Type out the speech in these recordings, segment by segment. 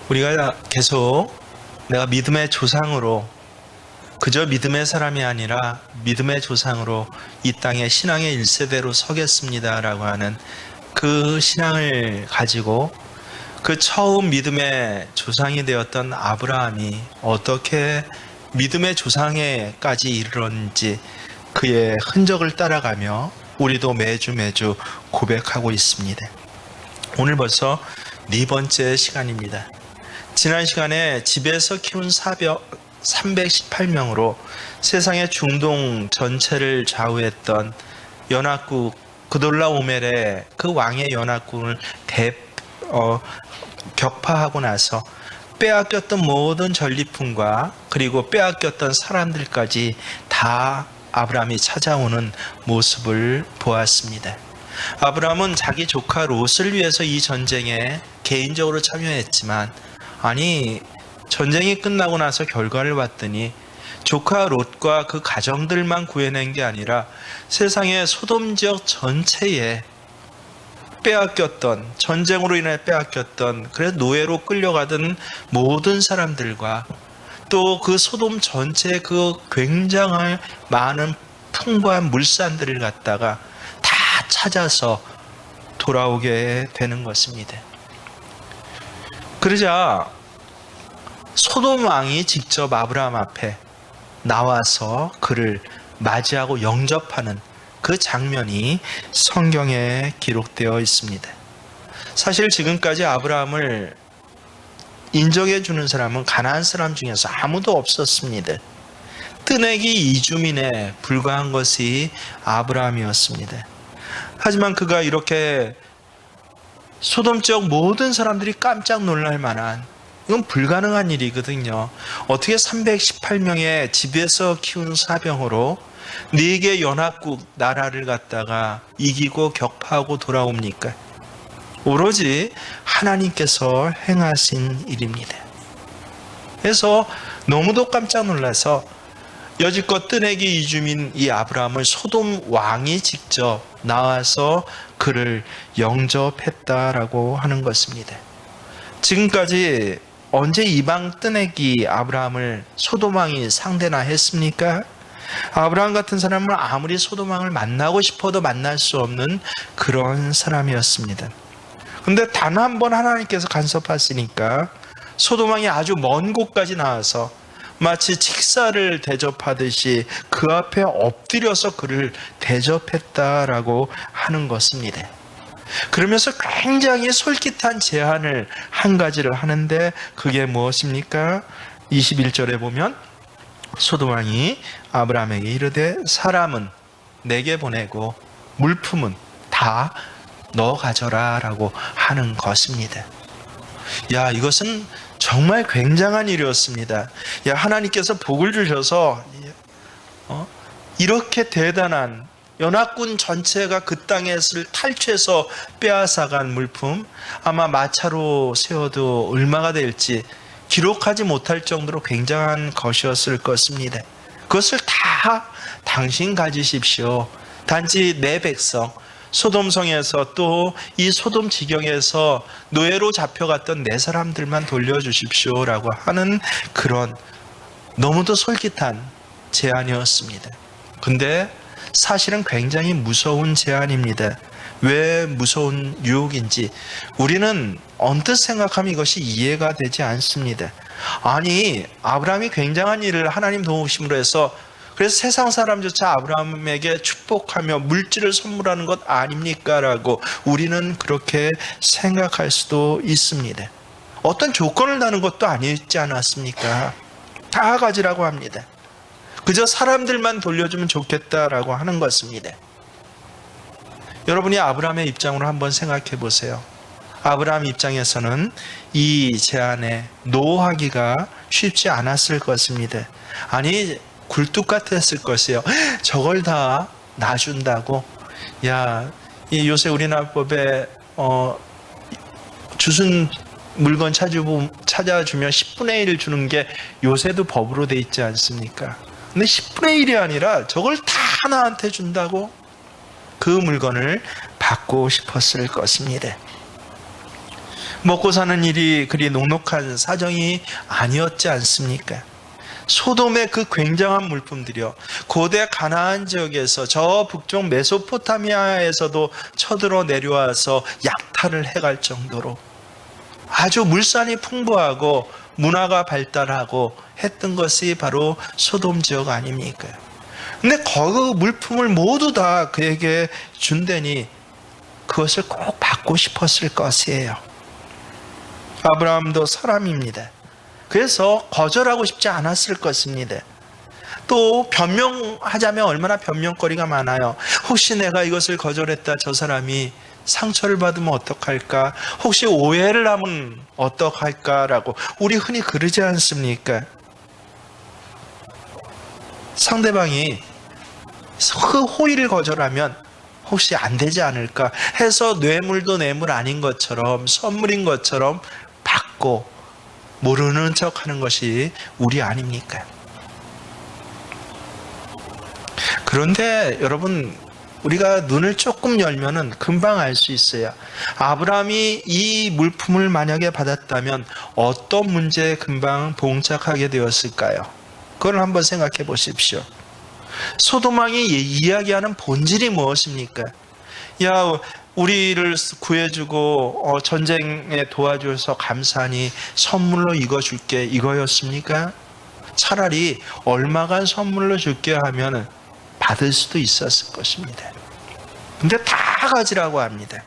우리가 계속 내가 믿음의 조상으로, 그저 믿음의 사람이 아니라 믿음의 조상으로 이 땅에 신앙의 1세대로 서겠습니다라고 하는 그 신앙을 가지고 그 처음 믿음의 조상이 되었던 아브라함이 어떻게 믿음의 조상에까지 이르렀는지 그의 흔적을 따라가며 우리도 매주 고백하고 있습니다. 오늘 벌써 4번째 시간입니다. 지난 시간에 집에서 키운 318명으로 세상의 중동 전체를 좌우했던 연합국 그돌라오멜의 그 왕의 연합국을 격파하고 나서 빼앗겼던 모든 전리품과 그리고 빼앗겼던 사람들까지 다 아브라함이 찾아오는 모습을 보았습니다. 아브라함은 자기 조카 롯을 위해서 이 전쟁에 개인적으로 참여했지만, 아니, 전쟁이 끝나고 나서 결과를 봤더니 조카 롯과 그 가정들만 구해낸 게 아니라 세상의 소돔 지역 전체에 빼앗겼던, 전쟁으로 인해 빼앗겼던, 그래서 노예로 끌려가던 모든 사람들과 또 그 소돔 전체의 그 굉장한 많은 풍부한 물산들을 갖다가 다 찾아서 돌아오게 되는 것입니다. 그러자 소돔 왕이 직접 아브라함 앞에 나와서 그를 맞이하고 영접하는 그 장면이 성경에 기록되어 있습니다. 사실 지금까지 아브라함을 인정해 주는 사람은 가나안 사람 중에서 아무도 없었습니다. 뜨내기 이주민에 불과한 것이 아브라함이었습니다. 하지만 그가 이렇게 소돔 지역 모든 사람들이 깜짝 놀랄 만한, 이건 불가능한 일이거든요. 어떻게 318명의 집에서 키운 사병으로 4개 연합국 나라를 갖다가 이기고 격파하고 돌아옵니까? 오로지 하나님께서 행하신 일입니다. 그래서 너무도 깜짝 놀라서 여지껏 뜨내기 이주민 이 아브라함을 소돔 왕이 직접 나와서 그를 영접했다라고 하는 것입니다. 지금까지 언제 이방 뜨내기 아브라함을 소돔 왕이 상대나 했습니까? 아브라함 같은 사람은 아무리 소돔 왕을 만나고 싶어도 만날 수 없는 그런 사람이었습니다. 근데 단 한 번 하나님께서 간섭하시니까 소돔 왕이 아주 먼 곳까지 나와서 마치 직사를 대접하듯이 그 앞에 엎드려서 그를 대접했다라고 하는 것입니다. 그러면서 굉장히 솔깃한 제안을 한 가지를 하는데 그게 무엇입니까? 21절에 보면 소돔 왕이 아브라함에게 이르되 사람은 내게 보내고 물품은 다 너 가져라 라고 하는 것입니다. 야, 이것은 정말 굉장한 일이었습니다. 야, 하나님께서 복을 주셔서 이렇게 대단한 연합군 전체가 그 땅에서 탈취해서 빼앗아간 물품, 아마 마차로 세워도 얼마가 될지 기록하지 못할 정도로 굉장한 것이었을 것입니다. 그것을 다 당신 가지십시오. 단지 내 백성 소돔성에서 또 이 소돔 지경에서 노예로 잡혀갔던 내 사람들만 돌려주십시오라고 하는 그런 너무도 솔깃한 제안이었습니다. 근데 사실은 굉장히 무서운 제안입니다. 왜 무서운 유혹인지 우리는 언뜻 생각하면 이것이 이해가 되지 않습니다. 아니, 아브라함이 굉장한 일을 하나님 도우심으로 해서, 그래서 세상 사람조차 아브라함에게 축복하며 물질을 선물하는 것 아닙니까? 라고 우리는 그렇게 생각할 수도 있습니다. 어떤 조건을 다는 것도 아니지 않았습니까? 다 가지라고 합니다. 그저 사람들만 돌려주면 좋겠다라고 하는 것입니다. 여러분이 아브라함의 입장으로 한번 생각해 보세요. 아브라함 입장에서는 이 제안에 노하기가 쉽지 않았을 것입니다. 아니, 굴뚝 같았을 것이에요. 저걸 다 놔준다고? 야, 요새 우리나라 법에 주순 물건 찾아주면 10분의 1 주는 게 요새도 법으로 돼 있지 않습니까? 근데 10분의 1이 아니라 저걸 다 나한테 준다고? 그 물건을 받고 싶었을 것입니다. 먹고 사는 일이 그리 녹록한 사정이 아니었지 않습니까? 소돔의 그 굉장한 물품들이요, 고대 가나안 지역에서 저 북쪽 메소포타미아에서도 쳐들어 내려와서 약탈을 해갈 정도로 아주 물산이 풍부하고 문화가 발달하고 했던 것이 바로 소돔 지역 아닙니까? 근데 그 물품을 모두 다 그에게 준다니 그것을 꼭 받고 싶었을 것이에요. 아브라함도 사람입니다. 그래서 거절하고 싶지 않았을 것입니다. 또 변명하자면 얼마나 변명거리가 많아요. 혹시 내가 이것을 거절했다 저 사람이 상처를 받으면 어떡할까? 혹시 오해를 하면 어떡할까라고 우리 흔히 그러지 않습니까? 상대방이 그 호의를 거절하면 혹시 안 되지 않을까 해서 뇌물도 뇌물 아닌 것처럼 선물인 것처럼 받고 모르는 척하는 것이 우리 아닙니까? 그런데 여러분, 우리가 눈을 조금 열면은 금방 알 수 있어요. 아브라함이 이 물품을 만약에 받았다면 어떤 문제에 금방 봉착하게 되었을까요? 그걸 한번 생각해 보십시오. 소돔왕이 이야기하는 본질이 무엇입니까? 야, 우리를 구해주고 전쟁에 도와줘서 감사하니 선물로 이거 줄게, 이거였습니까? 차라리 얼마간 선물로 줄게 하면 받을 수도 있었을 것입니다. 근데 다 가지라고 합니다.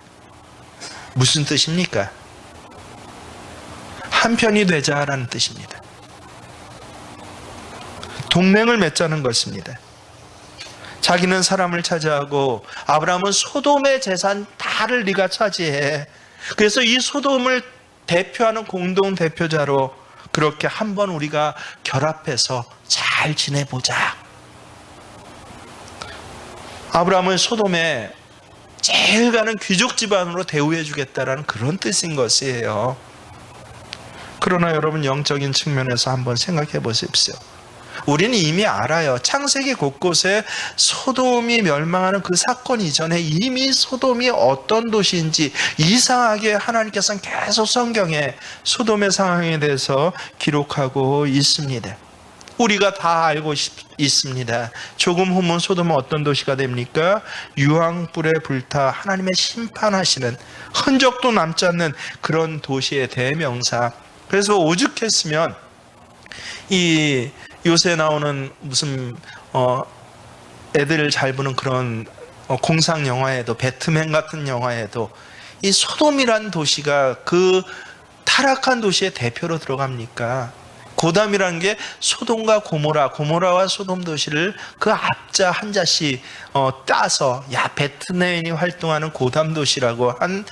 무슨 뜻입니까? 한편이 되자라는 뜻입니다. 동맹을 맺자는 것입니다. 자기는 사람을 차지하고 아브라함은 소돔의 재산 다를 네가 차지해. 그래서 이 소돔을 대표하는 공동 대표자로 그렇게 한번 우리가 결합해서 잘 지내보자. 아브라함은 소돔에 제일 가는 귀족 집안으로 대우해 주겠다라는 그런 뜻인 것이에요. 그러나 여러분, 영적인 측면에서 한번 생각해 보십시오. 우리는 이미 알아요. 창세기 곳곳에 소돔이 멸망하는 그 사건 이전에 이미 소돔이 어떤 도시인지 이상하게 하나님께서는 계속 성경에 소돔의 상황에 대해서 기록하고 있습니다. 우리가 다 알고 있습니다. 조금 후면 소돔은 어떤 도시가 됩니까? 유황불에 불타 하나님의 심판하시는, 흔적도 남지 않는 그런 도시의 대명사. 그래서 오죽했으면 이 요새 나오는 무슨 애들 잘 보는 그런 공상 영화에도, 배트맨 같은 영화에도 이 소돔이란 도시가 그 타락한 도시의 대표로 들어갑니까? 고담이라는 게 소돔과 고모라와 소돔 도시를 그 앞자 한자씩 따서 배트맨이 활동하는 고담 도시라고 한,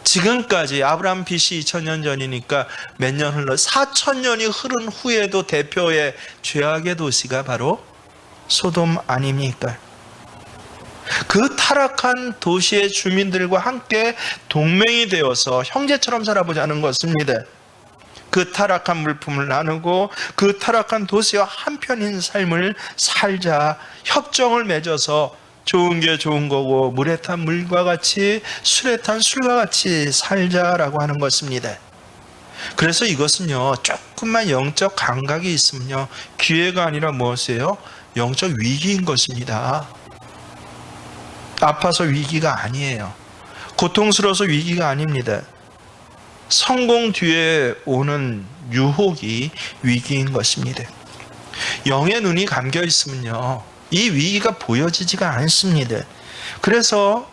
지금까지 아브라함 BC 2000년 전이니까 몇 년 흘러 4000년이 흐른 후에도 대표의 죄악의 도시가 바로 소돔 아닙니까? 그 타락한 도시의 주민들과 함께 동맹이 되어서 형제처럼 살아보자는 것입니다. 그 타락한 물품을 나누고 그 타락한 도시와 한편인 삶을 살자, 협정을 맺어서 좋은 게 좋은 거고 물에 탄 물과 같이 술에 탄 술과 같이 살자라고 하는 것입니다. 그래서 이것은요, 조금만 영적 감각이 있으면요, 기회가 아니라 무엇이에요? 영적 위기인 것입니다. 아파서 위기가 아니에요. 고통스러워서 위기가 아닙니다. 성공 뒤에 오는 유혹이 위기인 것입니다. 영의 눈이 감겨 있으면요, 이 위기가 보여지지가 않습니다. 그래서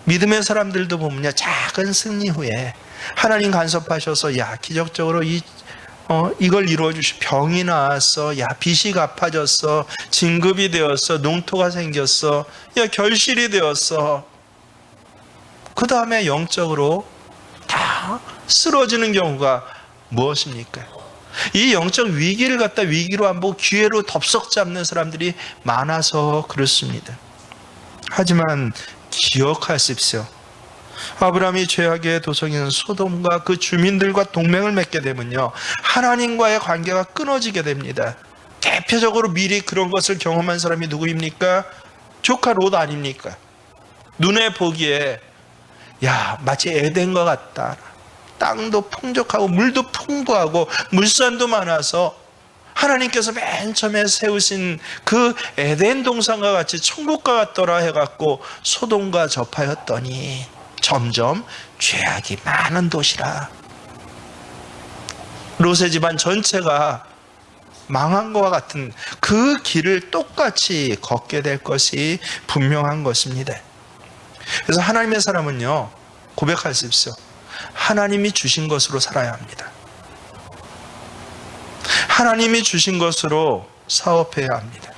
믿음의 사람들도 보면요, 작은 승리 후에 하나님 간섭하셔서 기적적으로 이걸 이루어 주시, 병이 나왔어, 빚이 갚아졌어, 진급이 되었어, 농토가 생겼어, 결실이 되었어. 그 다음에 영적으로 다 쓰러지는 경우가 무엇입니까? 이 영적 위기를 갖다 위기로 안 보고 기회로 덥석 잡는 사람들이 많아서 그렇습니다. 하지만 기억하십시오. 아브라함이 죄악의 도성인 소돔과 그 주민들과 동맹을 맺게 되면요, 하나님과의 관계가 끊어지게 됩니다. 대표적으로 미리 그런 것을 경험한 사람이 누구입니까? 조카 롯 아닙니까? 눈에 보기에 야, 마치 에덴과 같다. 땅도 풍족하고 물도 풍부하고 물산도 많아서 하나님께서 맨 처음에 세우신 그 에덴 동산과 같이 천국과 같더라 해갖고 소돔과 접하였더니 점점 죄악이 많은 도시라. 롯의 집안 전체가 망한 것과 같은 그 길을 똑같이 걷게 될 것이 분명한 것입니다. 그래서 하나님의 사람은요, 고백하십시오. 하나님이 주신 것으로 살아야 합니다. 하나님이 주신 것으로 사업해야 합니다.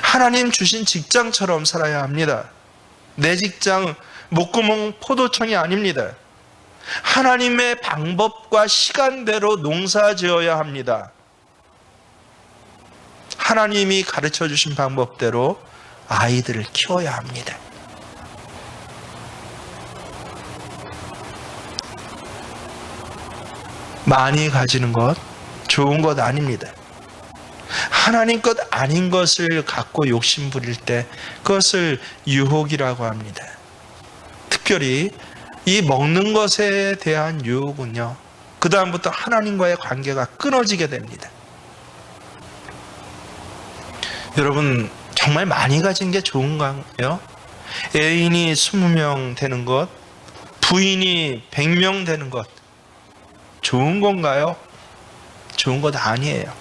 하나님 주신 직장처럼 살아야 합니다. 내 직장 목구멍 포도청이 아닙니다. 하나님의 방법과 시간대로 농사 지어야 합니다. 하나님이 가르쳐 주신 방법대로 아이들을 키워야 합니다. 많이 가지는 것 좋은 것 아닙니다. 하나님 것 아닌 것을 갖고 욕심 부릴 때 그것을 유혹이라고 합니다. 특별히 이 먹는 것에 대한 유혹은요, 그 다음부터 하나님과의 관계가 끊어지게 됩니다. 여러분, 정말 많이 가진 게 좋은가요? 애인이 20명 되는 것, 부인이 100명 되는 것 좋은 건가요? 좋은 것 아니에요.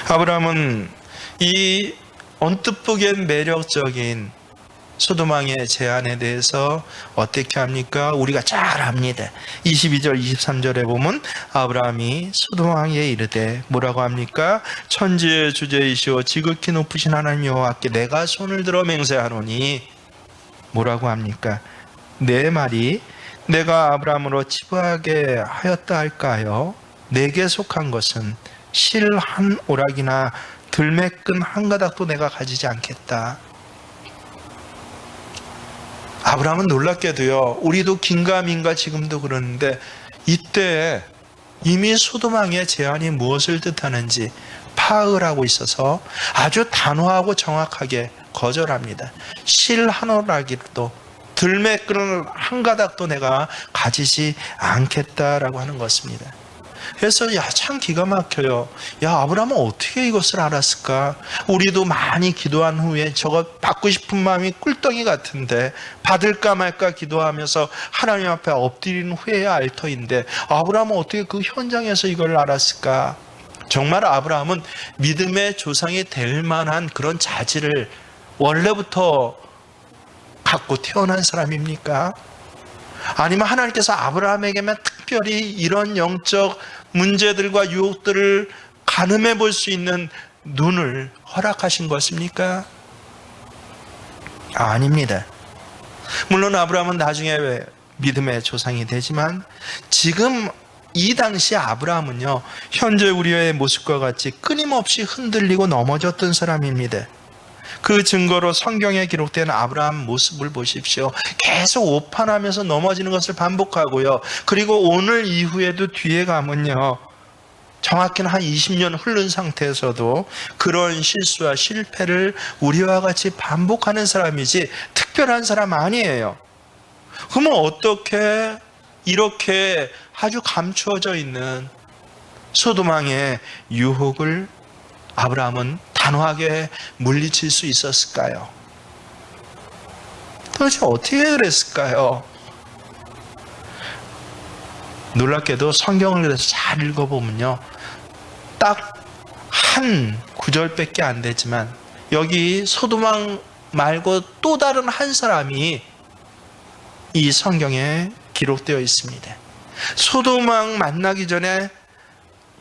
아브라함은 이 언뜻 보기엔 매력적인 소돔왕의 제안에 대해서 어떻게 합니까? 우리가 잘 압니다. 22절 23절에 보면 아브라함이 소돔왕에게 이르되 뭐라고 합니까? 천지의 주제이시오 지극히 높으신 하나님 여호와께 내가 손을 들어 맹세하노니 뭐라고 합니까? 내 말이 내가 아브라함으로 치부하게 하였다 할까요? 내게 속한 것은 실 한 오락이나 들매끈 한 가닥도 내가 가지지 않겠다. 아브라함은 놀랍게도요, 우리도 긴가민가 지금도 그러는데 이때 이미 소돔왕의 제안이 무엇을 뜻하는지 파악을 하고 있어서 아주 단호하고 정확하게 거절합니다. 실 한 오락이도 들매끈 한 가닥도 내가 가지지 않겠다라고 하는 것입니다. 그래서 참 기가 막혀요. 아브라함은 어떻게 이것을 알았을까? 우리도 많이 기도한 후에 저거 받고 싶은 마음이 꿀덩이 같은데 받을까 말까 기도하면서 하나님 앞에 엎드리는 후에야 알 터인데 아브라함은 어떻게 그 현장에서 이걸 알았을까? 정말 아브라함은 믿음의 조상이 될 만한 그런 자질을 원래부터 갖고 태어난 사람입니까? 아니면 하나님께서 아브라함에게만 특별히 이런 영적 문제들과 유혹들을 가늠해 볼 수 있는 눈을 허락하신 것입니까? 아닙니다. 물론 아브라함은 나중에 믿음의 조상이 되지만 지금 이 당시 아브라함은요, 현재 우리의 모습과 같이 끊임없이 흔들리고 넘어졌던 사람입니다. 그 증거로 성경에 기록된 아브라함 모습을 보십시오. 계속 오판하면서 넘어지는 것을 반복하고요. 그리고 오늘 이후에도 뒤에 가면요, 정확히는 한 20년 흐른 상태에서도 그런 실수와 실패를 우리와 같이 반복하는 사람이지 특별한 사람 아니에요. 그러면 어떻게 이렇게 아주 감추어져 있는 소돔왕의 유혹을 아브라함은 단호하게 물리칠 수 있었을까요? 도대체 어떻게 그랬을까요? 놀랍게도 성경을 그래서 잘 읽어보면요, 딱 한 구절밖에 안 되지만 여기 소돔왕 말고 또 다른 한 사람이 이 성경에 기록되어 있습니다. 소돔왕 만나기 전에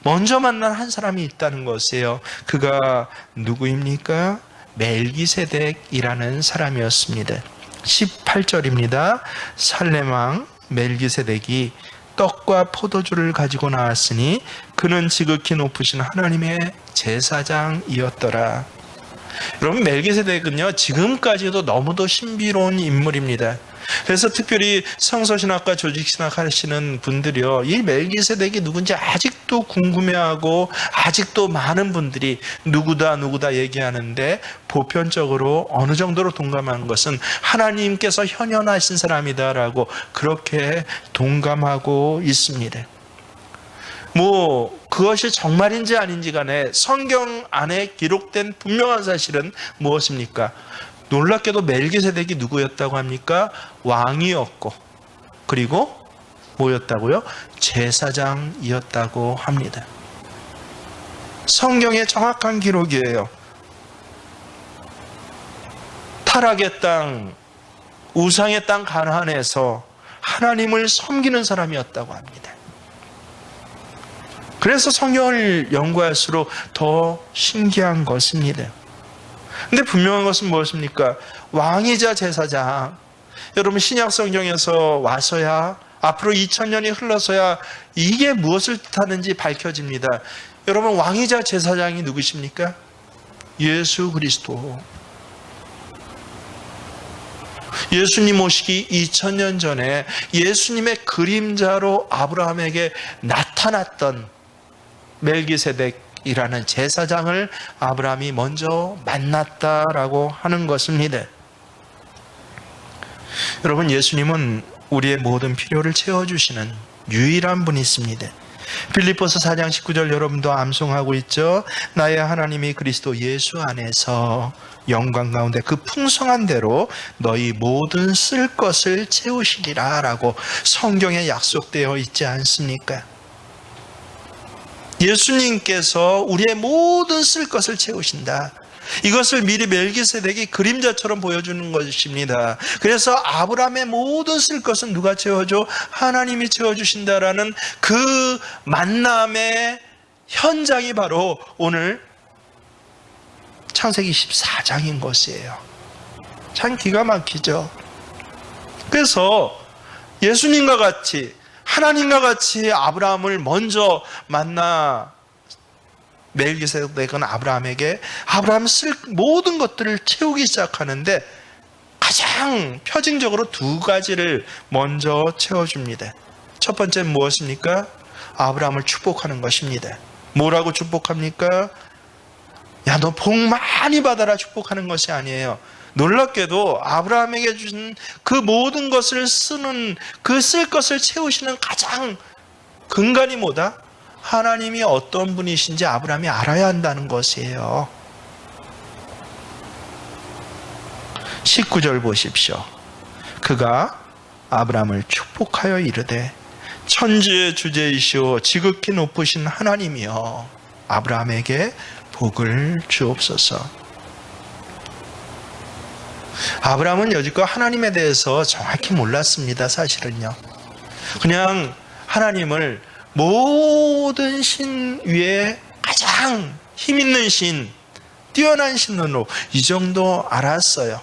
먼저 만난 한 사람이 있다는 것이에요. 그가 누구입니까? 멜기세덱이라는 사람이었습니다. 18절입니다. 살렘왕 멜기세덱이 떡과 포도주를 가지고 나왔으니 그는 지극히 높으신 하나님의 제사장이었더라. 여러분, 멜기세덱은요 지금까지도 너무도 신비로운 인물입니다. 그래서 특별히 성서신학과 조직신학 하시는 분들이요, 이 멜기세덱이 누군지 아직도 궁금해하고 아직도 많은 분들이 누구다 얘기하는데, 보편적으로 어느 정도로 동감하는 것은 하나님께서 현현하신 사람이다라고 그렇게 동감하고 있습니다. 그것이 정말인지 아닌지 간에 성경 안에 기록된 분명한 사실은 무엇입니까? 놀랍게도 멜기세덱이 누구였다고 합니까? 왕이었고, 그리고 뭐였다고요? 제사장이었다고 합니다. 성경의 정확한 기록이에요. 타락의 땅, 우상의 땅 가나안에서 하나님을 섬기는 사람이었다고 합니다. 그래서 성경을 연구할수록 더 신기한 것입니다. 근데 분명한 것은 무엇입니까? 왕이자 제사장. 여러분, 신약 성경에서 와서야, 앞으로 2000년이 흘러서야 이게 무엇을 뜻하는지 밝혀집니다. 여러분, 왕이자 제사장이 누구십니까? 예수 그리스도. 예수님 오시기 2000년 전에 예수님의 그림자로 아브라함에게 나타났던 멜기세덱이라는 제사장을 아브라함이 먼저 만났다라고 하는 것입니다. 여러분, 예수님은 우리의 모든 필요를 채워주시는 유일한 분이십니다. 빌립보서 4장 19절 여러분도 암송하고 있죠. 나의 하나님이 그리스도 예수 안에서 영광 가운데 그 풍성한 대로 너희 모든 쓸 것을 채우시리라 라고 성경에 약속되어 있지 않습니까? 예수님께서 우리의 모든 쓸 것을 채우신다. 이것을 미리 멜기세덱이 그림자처럼 보여주는 것입니다. 그래서 아브라함의 모든 쓸 것은 누가 채워줘? 하나님이 채워주신다라는 그 만남의 현장이 바로 오늘 창세기 14장인 것이에요. 참 기가 막히죠. 그래서 예수님과 같이, 하나님과 같이 아브라함을 먼저 만나 멜기세덱은 아브라함에게 아브라함 쓸 모든 것들을 채우기 시작하는데, 가장 표징적으로 두 가지를 먼저 채워줍니다. 첫 번째는 무엇입니까? 아브라함을 축복하는 것입니다. 뭐라고 축복합니까? 야, 너 복 많이 받아라 축복하는 것이 아니에요. 놀랍게도 아브라함에게 주신 그 모든 것을 쓰는, 그 쓸 것을 채우시는 가장 근간이 뭐다? 하나님이 어떤 분이신지 아브라함이 알아야 한다는 것이에요. 19절 보십시오. 그가 아브라함을 축복하여 이르되 천지의 주제이시오 지극히 높으신 하나님이여 아브라함에게 복을 주옵소서. 아브라함은 여지껏 하나님에 대해서 정확히 몰랐습니다. 사실은요, 그냥 하나님을 모든 신 위에 가장 힘있는 신, 뛰어난 신으로 이 정도 알았어요.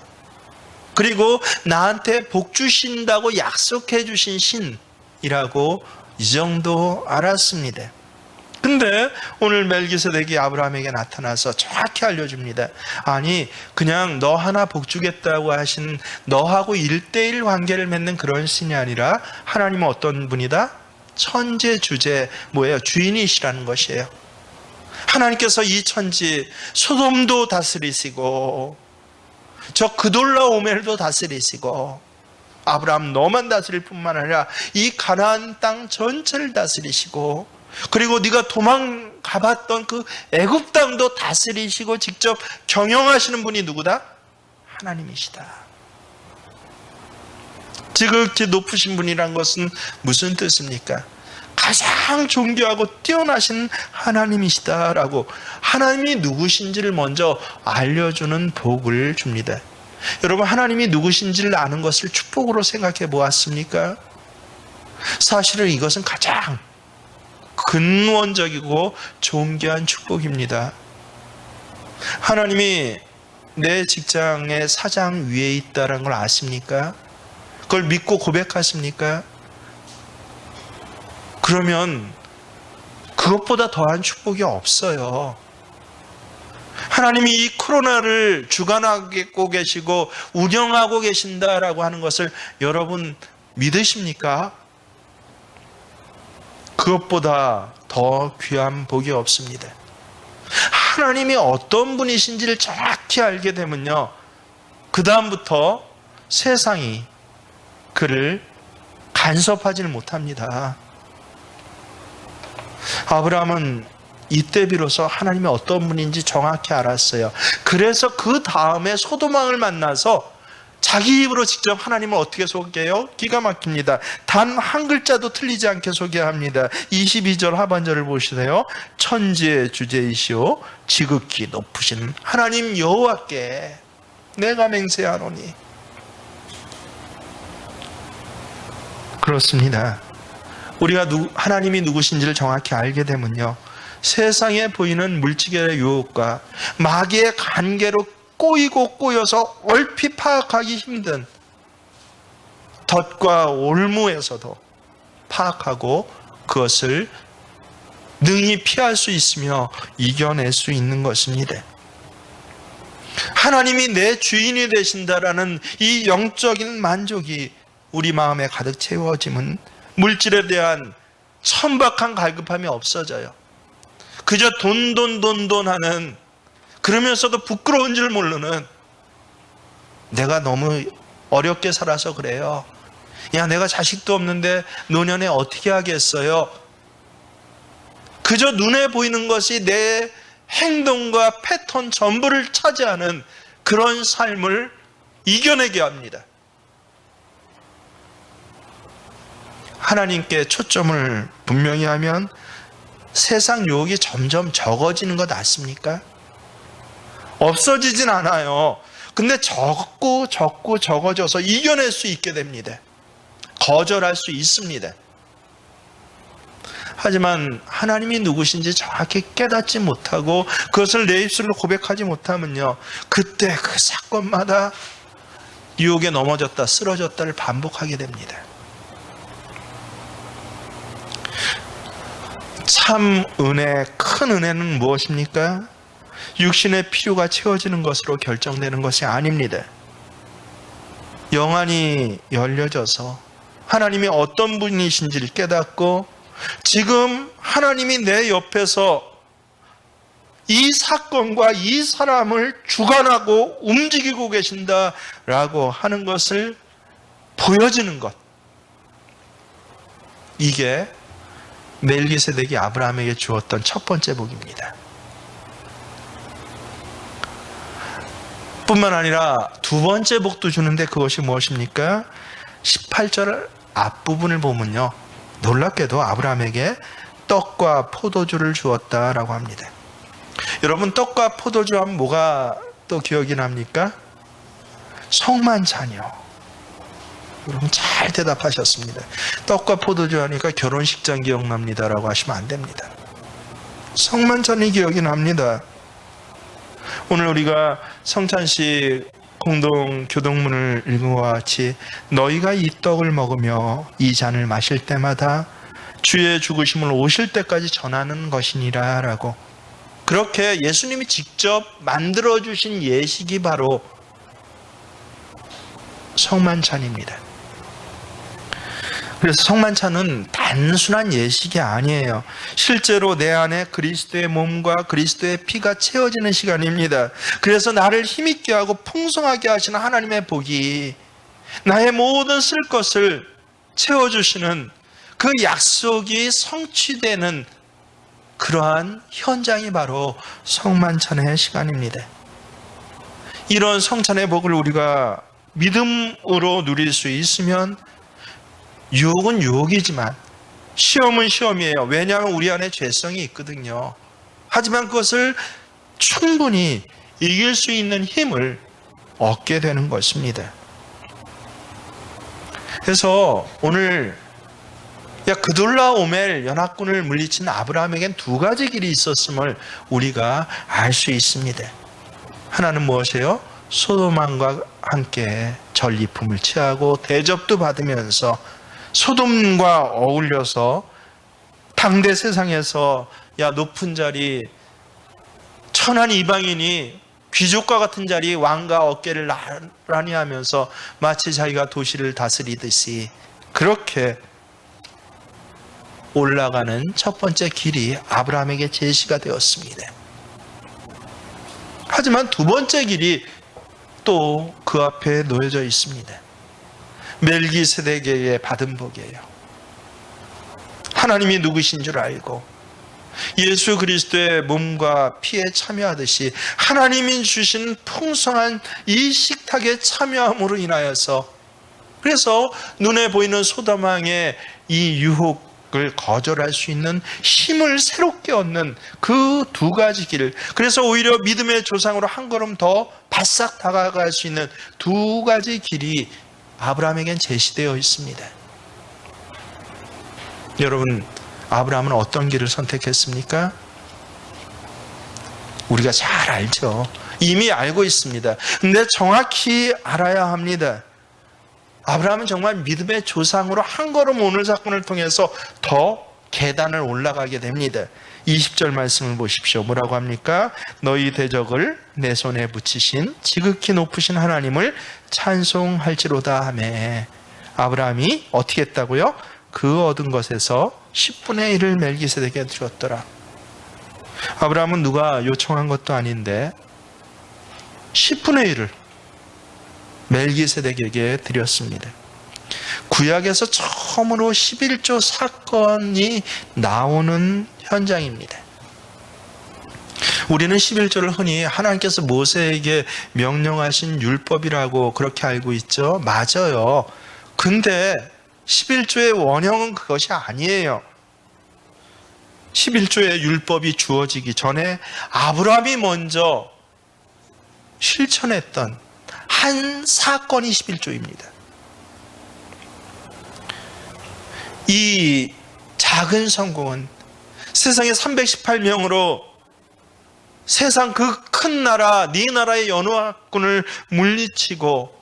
그리고 나한테 복 주신다고 약속해 주신 신이라고 이 정도 알았습니다. 근데 오늘 멜기세덱이 아브라함에게 나타나서 정확히 알려줍니다. 아니, 그냥 너 하나 복 주겠다고 하신, 너하고 1:1 관계를 맺는 그런 신이 아니라 하나님은 어떤 분이다? 천재 주제, 뭐예요? 주인이시라는 것이에요. 하나님께서 이 천지, 소돔도 다스리시고 저 그돌라오멜도 다스리시고 아브라함 너만 다스릴 뿐만 아니라 이 가나안 땅 전체를 다스리시고, 그리고 네가 도망가봤던 그 애굽 땅도 다스리시고 직접 경영하시는 분이 누구다? 하나님이시다. 지극히 높으신 분이란 것은 무슨 뜻입니까? 가장 존귀하고 뛰어나신 하나님이시다라고, 하나님이 누구신지를 먼저 알려주는 복을 줍니다. 여러분, 하나님이 누구신지를 아는 것을 축복으로 생각해 보았습니까? 사실은 이것은 가장 근원적이고 존귀한 축복입니다. 하나님이 내 직장의 사장 위에 있다는 걸 아십니까? 그걸 믿고 고백하십니까? 그러면 그것보다 더한 축복이 없어요. 하나님이 이 코로나를 주관하고 계시고 운영하고 계신다라고 하는 것을 여러분 믿으십니까? 그것보다 더 귀한 복이 없습니다. 하나님이 어떤 분이신지를 정확히 알게 되면요, 그 다음부터 세상이 그를 간섭하지를 못합니다. 아브라함은 이때 비로소 하나님이 어떤 분인지 정확히 알았어요. 그래서 그 다음에 소돔왕을 만나서 자기 입으로 직접 하나님을 어떻게 소개해요? 기가 막힙니다. 단 한 글자도 틀리지 않게 소개합니다. 22절 하반절을 보시세요. 천지의 주제이시오 지극히 높으신 하나님 여호와께 내가 맹세하노니. 그렇습니다. 우리가 하나님이 누구신지를 정확히 알게 되면요, 세상에 보이는 물질의 유혹과 마귀의 관계로 꼬이고 꼬여서 얼핏 파악하기 힘든 덫과 올무에서도 파악하고 그것을 능히 피할 수 있으며 이겨낼 수 있는 것입니다. 하나님이 내 주인이 되신다라는 이 영적인 만족이 우리 마음에 가득 채워지면 물질에 대한 천박한 갈급함이 없어져요. 그저 돈 하는, 그러면서도 부끄러운 줄 모르는, 내가 너무 어렵게 살아서 그래요. 야, 내가 자식도 없는데 노년에 어떻게 하겠어요? 그저 눈에 보이는 것이 내 행동과 패턴 전부를 차지하는 그런 삶을 이겨내게 합니다. 하나님께 초점을 분명히 하면 세상 유혹이 점점 적어지는 것 같습니까? 없어지진 않아요. 근데 적어져서 이겨낼 수 있게 됩니다. 거절할 수 있습니다. 하지만 하나님이 누구신지 정확히 깨닫지 못하고 그것을 내 입술로 고백하지 못하면요, 그때 그 사건마다 유혹에 넘어졌다 쓰러졌다를 반복하게 됩니다. 참 은혜, 큰 은혜는 무엇입니까? 육신의 필요가 채워지는 것으로 결정되는 것이 아닙니다. 영안이 열려져서 하나님이 어떤 분이신지를 깨닫고 지금 하나님이 내 옆에서 이 사건과 이 사람을 주관하고 움직이고 계신다라고 하는 것을 보여지는 것, 이게 멜기세덱이 아브라함에게 주었던 첫 번째 복입니다. 뿐만 아니라 두 번째 복도 주는데 그것이 무엇입니까? 18절 앞부분을 보면요, 놀랍게도 아브라함에게 떡과 포도주를 주었다라고 합니다. 여러분, 떡과 포도주 하면 뭐가 또 기억이 납니까? 성만찬이요. 여러분 잘 대답하셨습니다. 떡과 포도주 하니까 결혼식장 기억납니다라고 하시면 안 됩니다. 성만찬이 기억이 납니다. 오늘 우리가 성찬식 공동 교동문을 읽은 것과 같이 너희가 이 떡을 먹으며 이 잔을 마실 때마다 주의 죽으심을 오실 때까지 전하는 것이니라 라고, 그렇게 예수님이 직접 만들어주신 예식이 바로 성만찬입니다. 그래서 성만찬은 단순한 예식이 아니에요. 실제로 내 안에 그리스도의 몸과 그리스도의 피가 채워지는 시간입니다. 그래서 나를 힘있게 하고 풍성하게 하시는 하나님의 복이 나의 모든 쓸 것을 채워주시는 그 약속이 성취되는 그러한 현장이 바로 성만찬의 시간입니다. 이런 성찬의 복을 우리가 믿음으로 누릴 수 있으면 유혹은 유혹이지만 시험은 시험이에요. 왜냐하면 우리 안에 죄성이 있거든요. 하지만 그것을 충분히 이길 수 있는 힘을 얻게 되는 것입니다. 그래서 오늘 그돌라오멜 연합군을 물리친 아브라함에겐 두 가지 길이 있었음을 우리가 알 수 있습니다. 하나는 무엇이에요? 소돔왕과 함께 전리품을 취하고 대접도 받으면서 소돔과 어울려서 당대 세상에서 높은 자리 선한 이방인이 귀족과 같은 자리에 왕과 어깨를 나란히 하면서 마치 자기가 도시를 다스리듯이 그렇게 올라가는 첫 번째 길이 아브라함에게 제시가 되었습니다. 하지만 두 번째 길이 또 그 앞에 놓여져 있습니다. 멜기세덱에게 받은 복이에요. 하나님이 누구신 줄 알고 예수 그리스도의 몸과 피에 참여하듯이 하나님이 주신 풍성한 이 식탁에 참여함으로 인하여서, 그래서 눈에 보이는 소돔왕의 이 유혹을 거절할 수 있는 힘을 새롭게 얻는 그 두 가지 길, 그래서 오히려 믿음의 조상으로 한 걸음 더 바싹 다가갈 수 있는 두 가지 길이 아브라함에겐 제시되어 있습니다. 여러분, 아브라함은 어떤 길을 선택했습니까? 우리가 잘 알죠. 이미 알고 있습니다. 근데 정확히 알아야 합니다. 아브라함은 정말 믿음의 조상으로 한 걸음 오늘 사건을 통해서 더 계단을 올라가게 됩니다. 20절 말씀을 보십시오. 뭐라고 합니까? 너희 대적을 내 손에 붙이신 지극히 높으신 하나님을 찬송할지로다 하며, 아브라함이 어떻게 했다고요? 그 얻은 것에서 10분의 1을 멜기세덱에게 드렸더라. 아브라함은 누가 요청한 것도 아닌데 10분의 1을 멜기세덱에게 드렸습니다. 구약에서 처음으로 11조 사건이 나오는 현장입니다. 우리는 11조를 흔히 하나님께서 모세에게 명령하신 율법이라고 그렇게 알고 있죠. 맞아요. 근데 11조의 원형은 그것이 아니에요. 11조의 율법이 주어지기 전에 아브라함이 먼저 실천했던 한 사건이 11조입니다. 이 작은 성공은 세상에 318명으로 세상 그 큰 나라, 네 나라의 연합군을 물리치고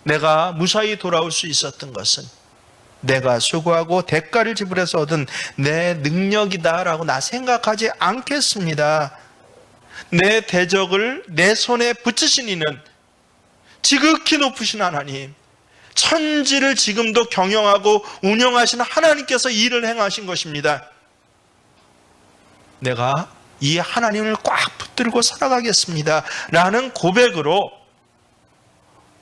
내가 무사히 돌아올 수 있었던 것은 내가 수고하고 대가를 지불해서 얻은 내 능력이다라고 나 생각하지 않겠습니다. 내 대적을 내 손에 붙이신 이는 지극히 높으신 하나님, 천지를 지금도 경영하고 운영하시는 하나님께서 일을 행하신 것입니다. 내가 이 하나님을 꽉 붙들고 살아가겠습니다 라는 고백으로,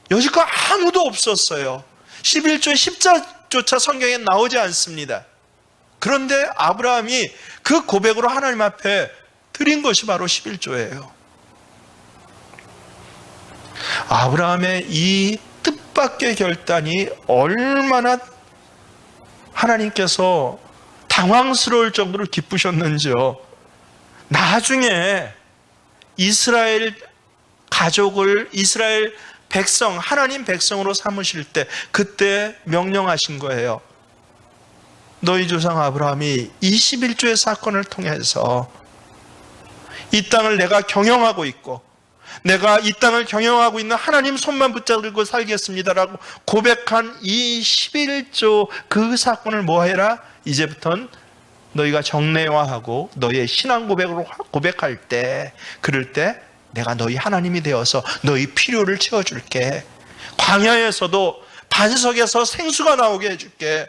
여지껏 아무도 없었어요. 11조의 십자조차 성경에 나오지 않습니다. 그런데 아브라함이 그 고백으로 하나님 앞에 드린 것이 바로 11조예요. 아브라함의 이 뜻밖의 결단이 얼마나 하나님께서 당황스러울 정도로 기쁘셨는지요. 나중에 이스라엘 가족을 이스라엘 백성, 하나님 백성으로 삼으실 때 그때 명령하신 거예요. 너희 조상 아브라함이 21조의 사건을 통해서 이 땅을 내가 경영하고 있고 내가 이 땅을 경영하고 있는 하나님 손만 붙잡고 살겠습니다라고 고백한 이 11조 그 사건을 뭐해라? 이제부터는 너희가 정례화하고 너희의 신앙 고백으로 고백할 때, 그럴 때 내가 너희 하나님이 되어서 너희 필요를 채워줄게. 광야에서도 반석에서 생수가 나오게 해줄게.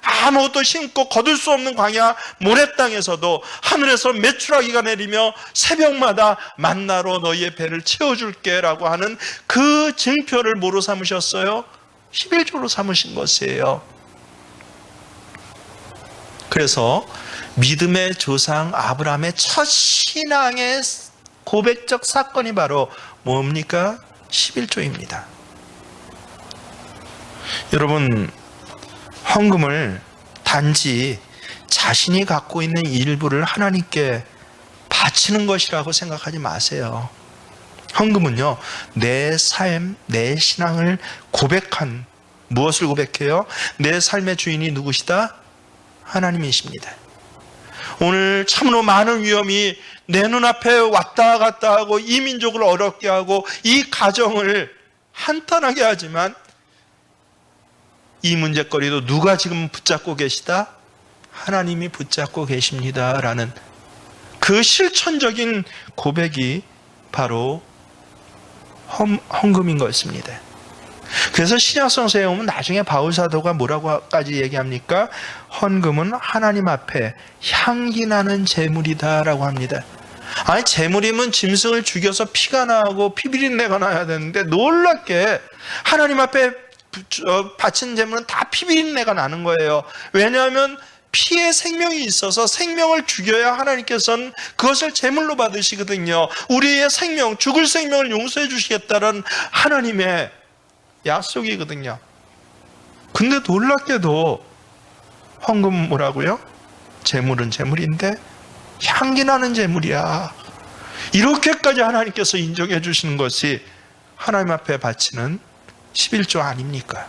아무것도 심고 거둘 수 없는 광야 모래땅에서도 하늘에서 메추라기가 내리며 새벽마다 만나로 너희의 배를 채워줄게 라고 하는 그 증표를 뭐로 삼으셨어요? 11조로 삼으신 것이에요. 그래서 믿음의 조상 아브라함의 첫 신앙의 고백적 사건이 바로 뭡니까? 11조입니다. 여러분, 헌금을 단지 자신이 갖고 있는 일부를 하나님께 바치는 것이라고 생각하지 마세요. 헌금은요, 내 삶, 내 신앙을 고백한, 무엇을 고백해요? 내 삶의 주인이 누구시다? 하나님이십니다. 오늘 참으로 많은 위험이 내 눈앞에 왔다 갔다 하고 이 민족을 어렵게 하고 이 가정을 한탄하게 하지만 이 문제거리도 누가 지금 붙잡고 계시다? 하나님이 붙잡고 계십니다 라는 그 실천적인 고백이 바로 헌금인 것입니다. 그래서 신약성서에 오면 나중에 바울사도가 뭐라고까지 얘기합니까? 헌금은 하나님 앞에 향기 나는 제물이다라고 합니다. 아니, 제물이면 짐승을 죽여서 피가 나고 피비린내가 나야 되는데 놀랍게 하나님 앞에 바친 제물은 다 피비린내가 나는 거예요. 왜냐하면 피에 생명이 있어서 생명을 죽여야 하나님께서는 그것을 제물로 받으시거든요. 우리의 생명, 죽을 생명을 용서해 주시겠다는 하나님의 약속이거든요. 근데 놀랍게도 헌금 뭐라고요? 제물은 제물인데 향기 나는 제물이야. 이렇게까지 하나님께서 인정해 주시는 것이 하나님 앞에 바치는 11조 아닙니까?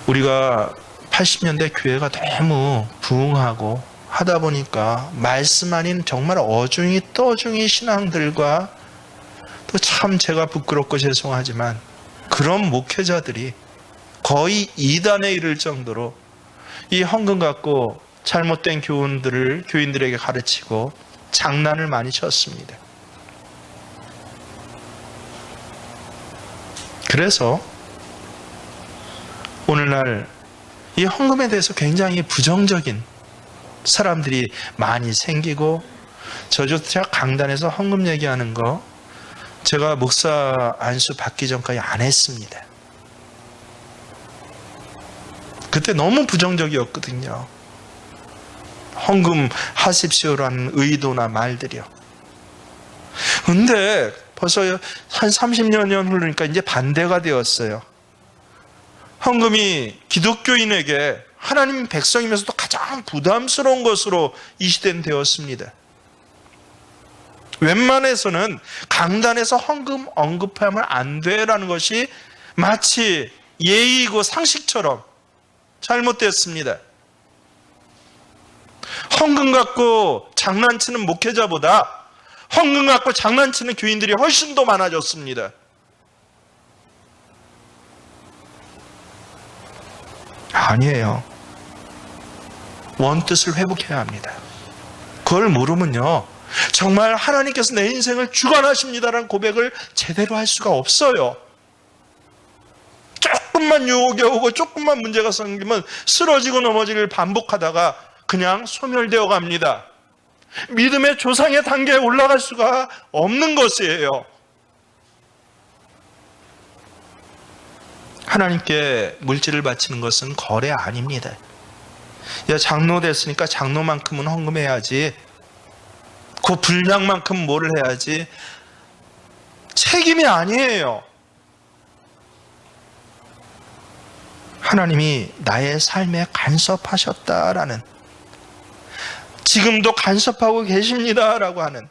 우리가 80년대 교회가 너무 부흥하고 하다 보니까 말씀 아닌 정말 어중이 떠중이 신앙들과 또 참 제가 부끄럽고 죄송하지만 그런 목회자들이 거의 이단에 이를 정도로 이 헌금 갖고 잘못된 교훈들을 교인들에게 가르치고 장난을 많이 쳤습니다. 그래서 오늘날 이 헌금에 대해서 굉장히 부정적인 사람들이 많이 생기고, 저조차 강단에서 헌금 얘기하는 거 제가 목사 안수 받기 전까지 안 했습니다. 그때 너무 부정적이었거든요. 헌금 하십시오라는 의도나 말들이요. 근데 벌써 한 30년 흐르니까 이제 반대가 되었어요. 헌금이 기독교인에게 하나님 백성이면서도 가장 부담스러운 것으로 이 시대는 되었습니다. 웬만해서는 강단에서 헌금 언급하면 안 돼라는 것이 마치 예의이고 상식처럼 잘못됐습니다. 헌금 갖고 장난치는 목회자보다 헌금 갖고 장난치는 교인들이 훨씬 더 많아졌습니다. 아니에요. 원뜻을 회복해야 합니다. 그걸 모르면요, 정말 하나님께서 내 인생을 주관하십니다라는 고백을 제대로 할 수가 없어요. 조금만 유혹이 오고 조금만 문제가 생기면 쓰러지고 넘어지기를 반복하다가 그냥 소멸되어 갑니다. 믿음의 조상의 단계에 올라갈 수가 없는 것이에요. 하나님께 물질을 바치는 것은 거래 아닙니다. 야, 장로 됐으니까 장로만큼은 헌금해야지, 그 분량만큼 뭐를 해야지, 책임이 아니에요. 하나님이 나의 삶에 간섭하셨다라는, 지금도 간섭하고 계십니다라고 하는,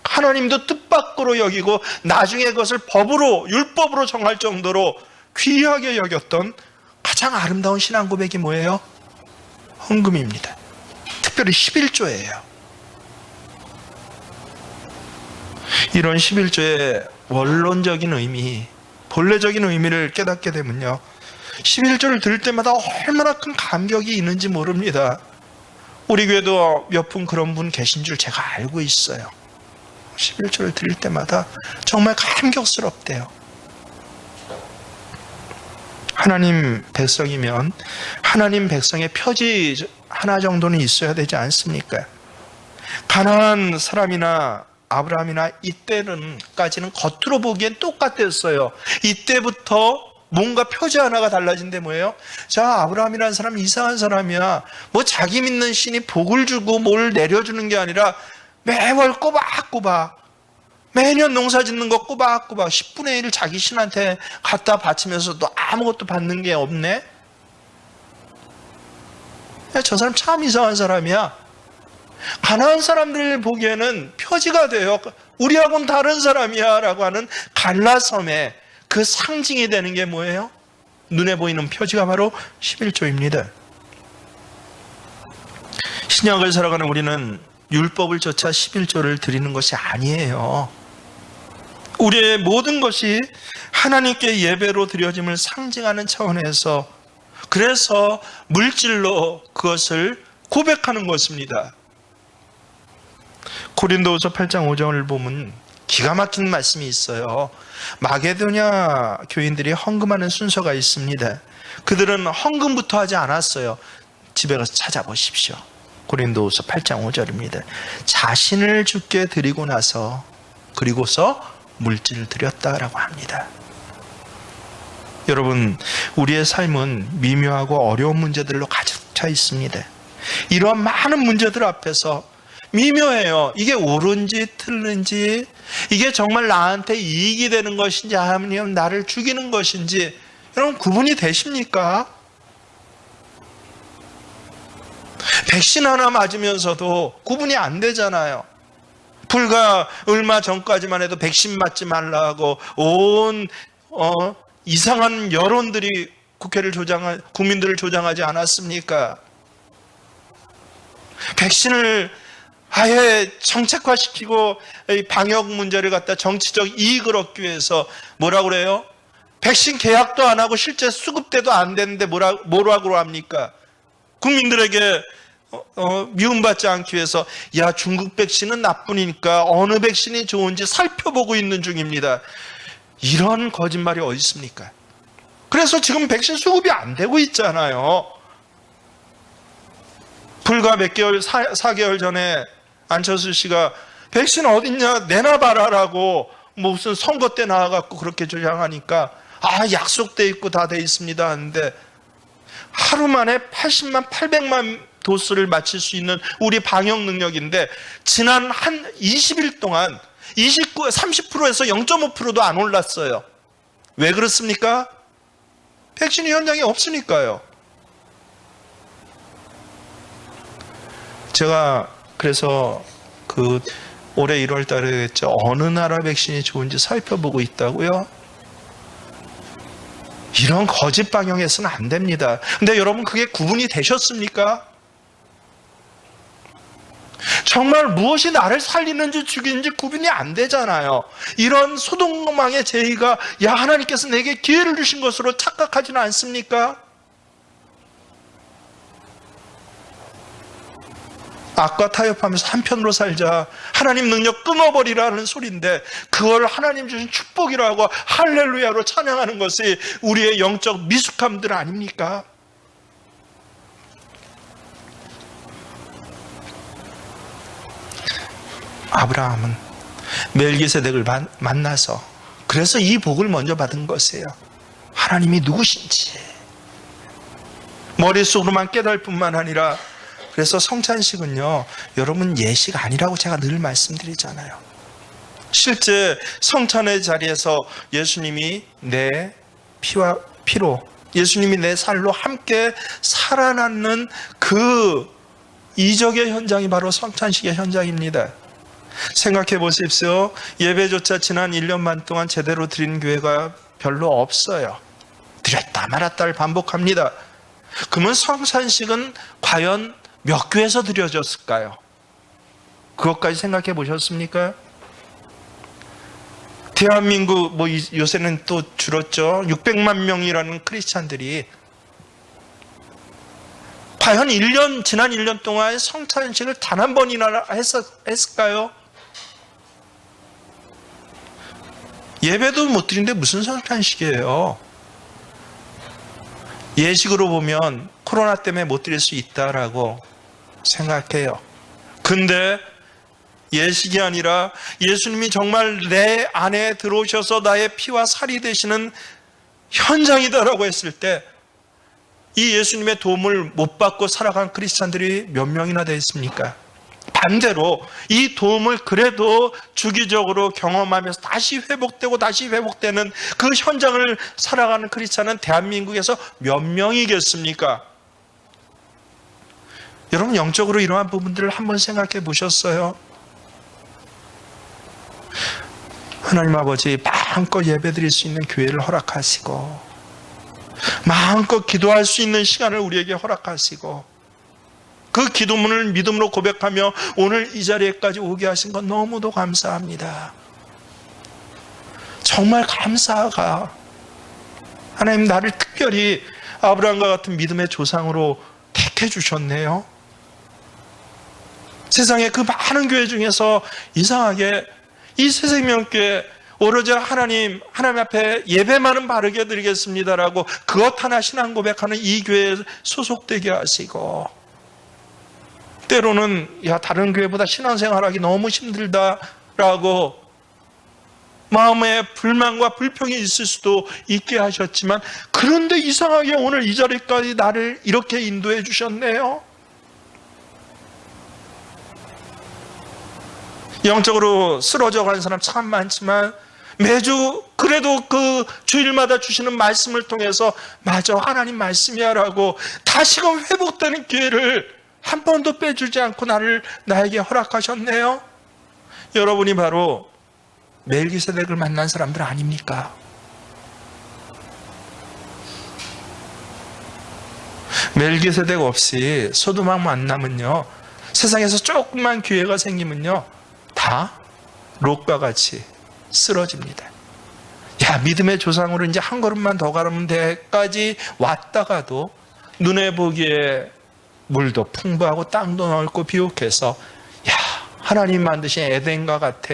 하나님도 뜻밖으로 여기고 나중에 그것을 법으로, 율법으로 정할 정도로 귀하게 여겼던 가장 아름다운 신앙 고백이 뭐예요? 헌금입니다. 특별히 11조예요. 이런 11조의 원론적인 의미, 본래적인 의미를 깨닫게 되면요, 11조를 들을 때마다 얼마나 큰 감격이 있는지 모릅니다. 우리 교회도 몇 분 그런 분 계신 줄 제가 알고 있어요. 11조를 들을 때마다 정말 감격스럽대요. 하나님 백성이면 하나님 백성의 표지 하나 정도는 있어야 되지 않습니까? 가나안 사람이나 아브라함이나 이때는까지는 겉으로 보기엔 똑같았어요. 이때부터 뭔가 표지 하나가 달라진데 뭐예요? 자, 아브라함이라는 사람이 이상한 사람이야. 뭐 자기 믿는 신이 복을 주고 뭘 내려주는 게 아니라 매월 꼬박꼬박, 매년 농사 짓는 거 꼬박꼬박 10분의 1을 자기 신한테 갖다 바치면서도 아무것도 받는 게 없네? 야, 저 사람 참 이상한 사람이야. 가나안 사람들 보기에는 표지가 돼요. 우리하고는 다른 사람이야 라고 하는 갈라섬의 그 상징이 되는 게 뭐예요? 눈에 보이는 표지가 바로 11조입니다. 신약을 살아가는 우리는 율법을 쫓아 11조를 드리는 것이 아니에요. 우리의 모든 것이 하나님께 예배로 드려짐을 상징하는 차원에서 그래서 물질로 그것을 고백하는 것입니다. 고린도후서 8장 5절을 보면 기가 막힌 말씀이 있어요. 마게도냐 교인들이 헌금하는 순서가 있습니다. 그들은 헌금부터 하지 않았어요. 집에 가서 찾아보십시오. 고린도후서 8장 5절입니다. 자신을 주께 드리고 나서 그리고서 물질을 드렸다라고 합니다. 여러분, 우리의 삶은 미묘하고 어려운 문제들로 가득 차 있습니다. 이러한 많은 문제들 앞에서 미묘해요. 이게 옳은지 틀린지, 이게 정말 나한테 이익이 되는 것인지 아니면 나를 죽이는 것인지, 여러분 구분이 되십니까? 백신 하나 맞으면서도 구분이 안 되잖아요. 불과 얼마 전까지만 해도 백신 맞지 말라고 온 이상한 여론들이 국민들을 조장하지 않았습니까? 백신을 아예 정책화시키고 방역 문제를 갖다 정치적 이익을 얻기 위해서 뭐라고 그래요? 백신 계약도 안 하고 실제 수급대도 안 되는데 뭐라고 합니까? 국민들에게 미움받지 않기 위해서 야, 중국 백신은 나쁘니까 어느 백신이 좋은지 살펴보고 있는 중입니다. 이런 거짓말이 어디 있습니까? 그래서 지금 백신 수급이 안 되고 있잖아요. 불과 몇 개월, 4개월 전에 안철수 씨가 백신 어딨냐 내놔봐라라고 무슨 선거 때 나와갖고 그렇게 주장하니까 약속돼 있고 다 돼 있습니다 하는데 하루 만에 80만 800만 도수를 맞출 수 있는 우리 방역 능력인데 지난 한 20일 동안 30%에서 0.5%도 안 올랐어요. 왜 그렇습니까? 백신이 현장에 없으니까요. 제가 그래서 올해 1월 달에 했죠. 어느 나라 백신이 좋은지 살펴보고 있다고요? 이런 거짓 방역에서는 안 됩니다. 근데 여러분 그게 구분이 되셨습니까? 정말 무엇이 나를 살리는지 죽이는지 구분이 안 되잖아요. 이런 소돔왕의 제의가 하나님께서 내게 기회를 주신 것으로 착각하지는 않습니까? 악과 타협하면서 한편으로 살자. 하나님 능력 끊어버리라는 소리인데 그걸 하나님 주신 축복이라고 할렐루야로 찬양하는 것이 우리의 영적 미숙함들 아닙니까? 아브라함은 멜기세덱을 만나서 그래서 이 복을 먼저 받은 것이에요. 하나님이 누구신지 머릿속으로만 깨달을 뿐만 아니라 그래서 성찬식은요, 여러분 예식 아니라고 제가 늘 말씀드리잖아요. 실제 성찬의 자리에서 예수님이 내 피로 예수님이 내 살로 함께 살아남는 그 이적의 현장이 바로 성찬식의 현장입니다. 생각해 보십시오. 예배조차 지난 1년 반 동안 제대로 드린 교회가 별로 없어요. 드렸다 말았다를 반복합니다. 그러면 성찬식은 과연 몇 교회에서 드려졌을까요? 그것까지 생각해 보셨습니까? 대한민국 요새는 또 줄었죠. 600만 명이라는 크리스찬들이 과연 지난 1년 동안 성찬식을 단 한 번이나 했을까요? 예배도 못 드리는데 무슨 성찬식이에요? 예식으로 보면 코로나 때문에 못 드릴 수 있다라고 생각해요. 근데 예식이 아니라 예수님이 정말 내 안에 들어오셔서 나의 피와 살이 되시는 현장이다라고 했을 때 이 예수님의 도움을 못 받고 살아간 크리스찬들이 몇 명이나 되어 있습니까? 반대로 이 도움을 그래도 주기적으로 경험하면서 다시 회복되는 그 현장을 살아가는 크리스찬은 대한민국에서 몇 명이겠습니까? 여러분 영적으로 이러한 부분들을 한번 생각해 보셨어요? 하나님 아버지 마음껏 예배드릴 수 있는 교회를 허락하시고 마음껏 기도할 수 있는 시간을 우리에게 허락하시고 그 기도문을 믿음으로 고백하며 오늘 이 자리에까지 오게 하신 건 너무도 감사합니다. 정말 감사하가 하나님 나를 특별히 아브라함과 같은 믿음의 조상으로 택해 주셨네요. 세상에 그 많은 교회 중에서 이상하게 이 새생명교회 오로지 하나님 앞에 예배만은 바르게 드리겠습니다라고 그것 하나 신앙 고백하는 이 교회에 소속되게 하시고, 때로는 다른 교회보다 신앙생활하기 너무 힘들다라고 마음에 불만과 불평이 있을 수도 있게 하셨지만, 그런데 이상하게 오늘 이 자리까지 나를 이렇게 인도해 주셨네요. 영적으로 쓰러져 가는 사람 참 많지만 매주 그래도 그 주일마다 주시는 말씀을 통해서 맞아, 하나님 말씀이야라고 다시금 회복되는 기회를 한 번도 빼주지 않고 나에게 허락하셨네요. 여러분이 바로 멜기세덱을 만난 사람들 아닙니까? 멜기세덱 없이 소돔왕 만나면요, 세상에서 조금만 기회가 생기면요 다 롯과 같이 쓰러집니다. 믿음의 조상으로 이제 한 걸음만 더 가면 돼까지 왔다가도 눈에 보기에 물도 풍부하고 땅도 넓고 비옥해서 하나님 만드신 에덴과 같아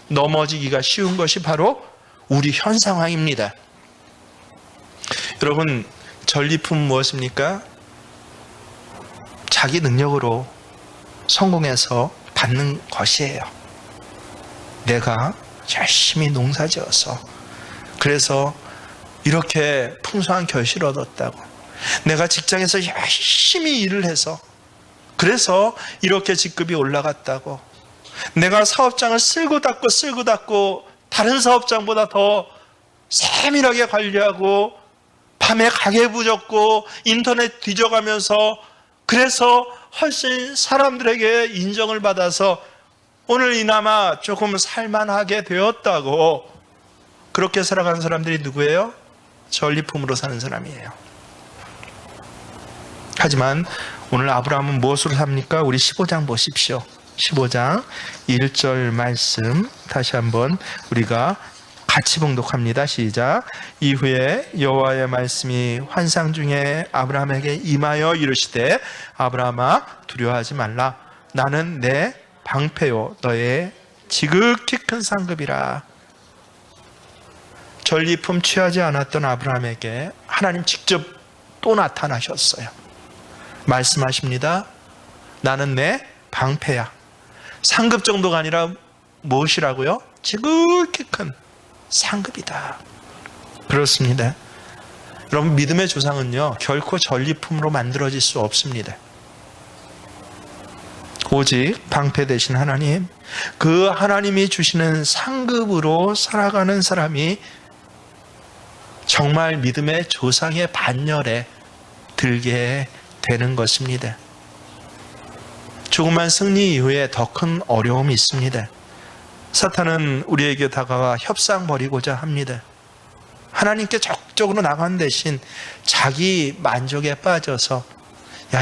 넘어지기가 쉬운 것이 바로 우리 현 상황입니다. 여러분, 전리품은 무엇입니까? 자기 능력으로 성공해서 받는 것이에요. 내가 열심히 농사지어서, 그래서 이렇게 풍성한 결실을 얻었다고, 내가 직장에서 열심히 일을 해서 그래서 이렇게 직급이 올라갔다고, 내가 사업장을 쓸고 닦고 다른 사업장보다 더 세밀하게 관리하고 밤에 가계부 적고 인터넷 뒤져가면서 그래서 훨씬 사람들에게 인정을 받아서 오늘 이나마 조금 살만하게 되었다고, 그렇게 살아가는 사람들이 누구예요? 전리품으로 사는 사람이에요. 하지만 오늘 아브라함은 무엇으로 삽니까? 우리 15장 보십시오. 15장 1절 말씀 다시 한번 우리가 같이 봉독합니다. 시작. 이후에 여호와의 말씀이 환상 중에 아브라함에게 임하여 이르시되, 아브라함아 두려워하지 말라. 나는 내 방패요 너의 지극히 큰 상급이라. 전리품 취하지 않았던 아브라함에게 하나님 직접 또 나타나셨어요. 말씀하십니다. 나는 내 방패야. 상급 정도가 아니라 무엇이라고요? 지극히 큰 상급이다. 그렇습니다. 여러분, 믿음의 조상은요 결코 전리품으로 만들어질 수 없습니다. 오직 방패 되신 하나님, 그 하나님이 주시는 상급으로 살아가는 사람이 정말 믿음의 조상의 반열에 들게 되는 것입니다. 조그만 승리 이후에 더 큰 어려움이 있습니다. 사탄은 우리에게 다가와 협상 벌이고자 합니다. 하나님께 적극적으로 나간 대신 자기 만족에 빠져서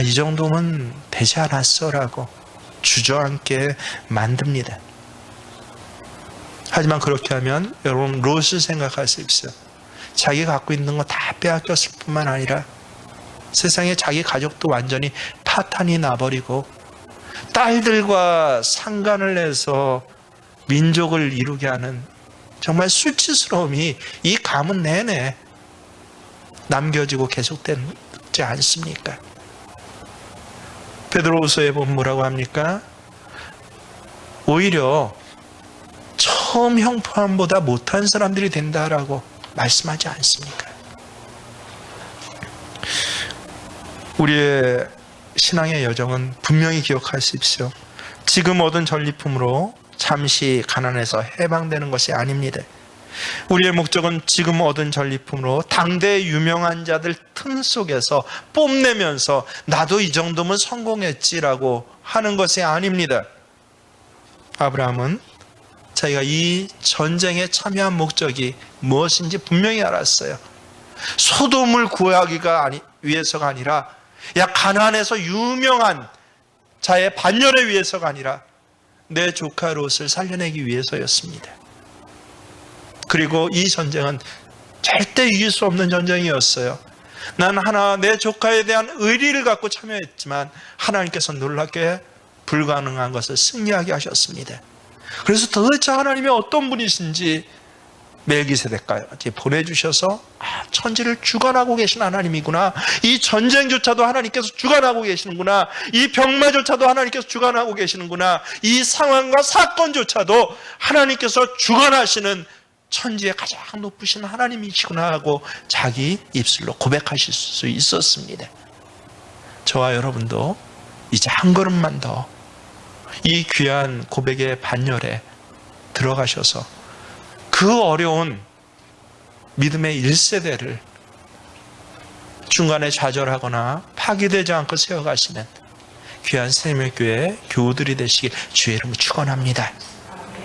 이 정도면 되지 않았어 라고 주저앉게 만듭니다. 하지만 그렇게 하면 여러분 롯을 생각하십시오. 자기가 갖고 있는 거 다 빼앗겼을 뿐만 아니라 세상에 자기 가족도 완전히 파탄이 나버리고 딸들과 상간을 해서 민족을 이루게 하는 정말 수치스러움이 이 가문 내내 남겨지고 계속되지 않습니까? 베드로후서에 보면 뭐라고 합니까? 오히려 처음 형편보다 못한 사람들이 된다라고 말씀하지 않습니까? 우리의 신앙의 여정은 분명히 기억하십시오. 지금 얻은 전리품으로 잠시 가난해서 해방되는 것이 아닙니다. 우리의 목적은 지금 얻은 전리품으로 당대 유명한 자들 틈 속에서 뽐내면서 나도 이 정도면 성공했지라고 하는 것이 아닙니다. 아브라함은 자기가 이 전쟁에 참여한 목적이 무엇인지 분명히 알았어요. 소돔을 구하기가 위해서가 아니라 가나안에서 유명한 자의 반열에 위해서가 아니라 내 조카 롯을 살려내기 위해서였습니다. 그리고 이 전쟁은 절대 이길 수 없는 전쟁이었어요. 난 하나 내 조카에 대한 의리를 갖고 참여했지만 하나님께서 놀랍게 불가능한 것을 승리하게 하셨습니다. 그래서 도대체 하나님이 어떤 분이신지 멜기세덱까지 보내주셔서 천지를 주관하고 계신 하나님이구나, 이 전쟁조차도 하나님께서 주관하고 계시는구나, 이 병마조차도 하나님께서 주관하고 계시는구나, 이 상황과 사건조차도 하나님께서 주관하시는 천지의 가장 높으신 하나님이시구나 하고 자기 입술로 고백하실 수 있었습니다. 저와 여러분도 이제 한 걸음만 더 이 귀한 고백의 반열에 들어가셔서 그 어려운 믿음의 1세대를 중간에 좌절하거나 파기되지 않고 세워가시는 귀한 생명교회 교우들이 되시길 주의 이름으로 축원합니다.